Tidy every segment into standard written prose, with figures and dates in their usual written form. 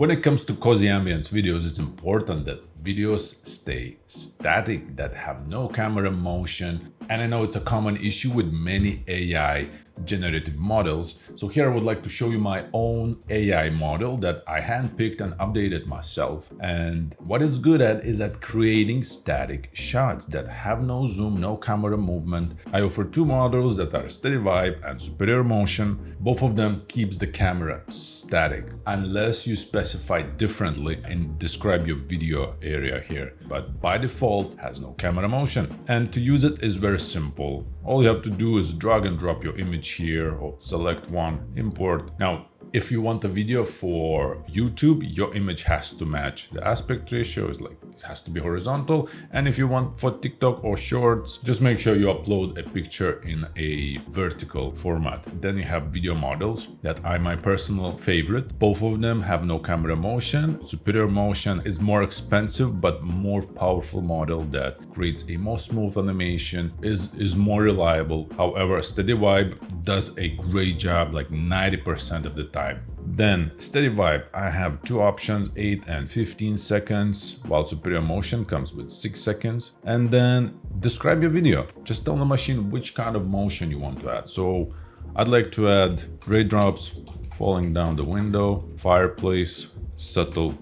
When it comes to cozy ambience videos, it's important that videos stay static, that have no camera motion. And I know it's a common issue with many AI generative models. So here I would like to show you my own AI model that I handpicked and updated myself. And what it's good at is at creating static shots that have no zoom, no camera movement. I offer two models that are Steady Vibe and Superior Motion. Both of them keeps the camera static unless you specify differently and describe your video area here. But by default has no camera motion. And to use it is very simple. All you have to do is drag and drop your image here or select one, import. Now, if you want a video for YouTube, your image has to match. The aspect ratio is like, it has to be horizontal. And if you want for TikTok or Shorts, just make sure you upload a picture in a vertical format. Then you have video models that are my personal favorite. Both of them have no camera motion. Superior Motion is more expensive, but more powerful model that creates a more smooth animation, is more reliable. However, Steady Vibe does a great job, like 90% of the time. Then Steady Vibe, I have two options, 8 and 15 seconds, while Superior Motion comes with 6 seconds. And then describe your video. Just tell the machine which kind of motion you want to add. So I'd like to add raindrops falling down the window, fireplace, subtle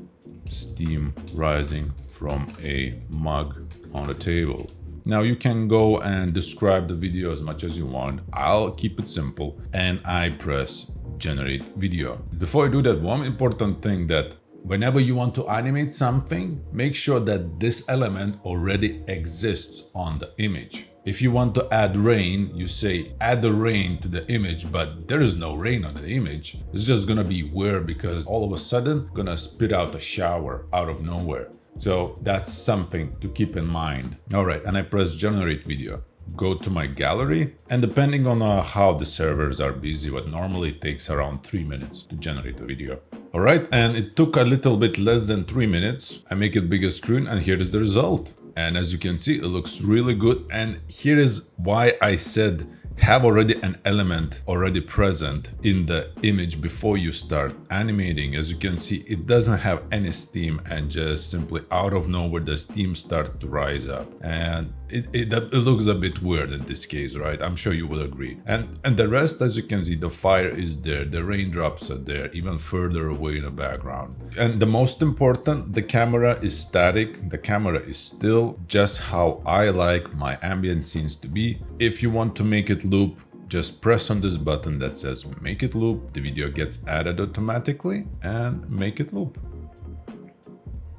steam rising from a mug on the table. Now you can go and describe the video as much as you want. I'll keep it simple and I press generate video. Before I do that, one important thing that whenever you want to animate something, make sure that this element already exists on the image. If you want to add rain, you say add the rain to the image, but there is no rain on the image. It's just gonna be weird because all of a sudden gonna spit out a shower out of nowhere. So that's something to keep in mind. All right, and I press generate video. Go to my gallery, and depending on how the servers are busy, what normally takes around 3 minutes to generate a video. All right, and it took a little bit less than 3 minutes. I make it bigger screen, and here is the result. And as you can see, it looks really good. And here is why I said have already an element already present in the image before you start animating. As you can see, it doesn't have any steam, and just simply out of nowhere the steam starts to rise up, and it looks a bit weird in this case, right? I'm sure you will agree. And the rest, as you can see, the fire is there, the raindrops are there, even further away in the background. And the most important, the camera is static, the camera is still, just how I like my ambient scenes to be. If you want to make it loop, just press on this button that says make it loop. The video gets added automatically and make it loop.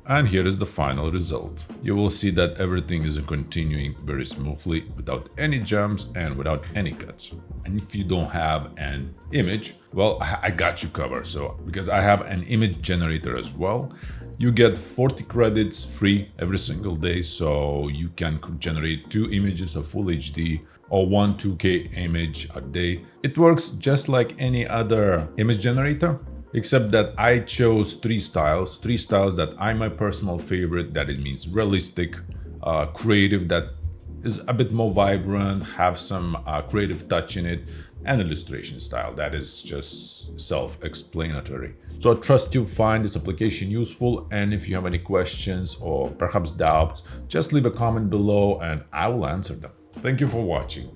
And here is the final result. You will see that everything is continuing very smoothly without any jumps and without any cuts. And if you don't have an image, well, I got you covered. So because I have an image generator as well, you get 40 credits free every single day. So you can generate 2 images of full HD or 1 2K image a day. It works just like any other image generator, except that I chose 3 styles that are my personal favorite. That it means realistic, creative, that is a bit more vibrant, have some creative touch in it, and illustration style that is just self-explanatory. So I trust you find this application useful, and if you have any questions or perhaps doubts, just leave a comment below and I will answer them. Thank you for watching.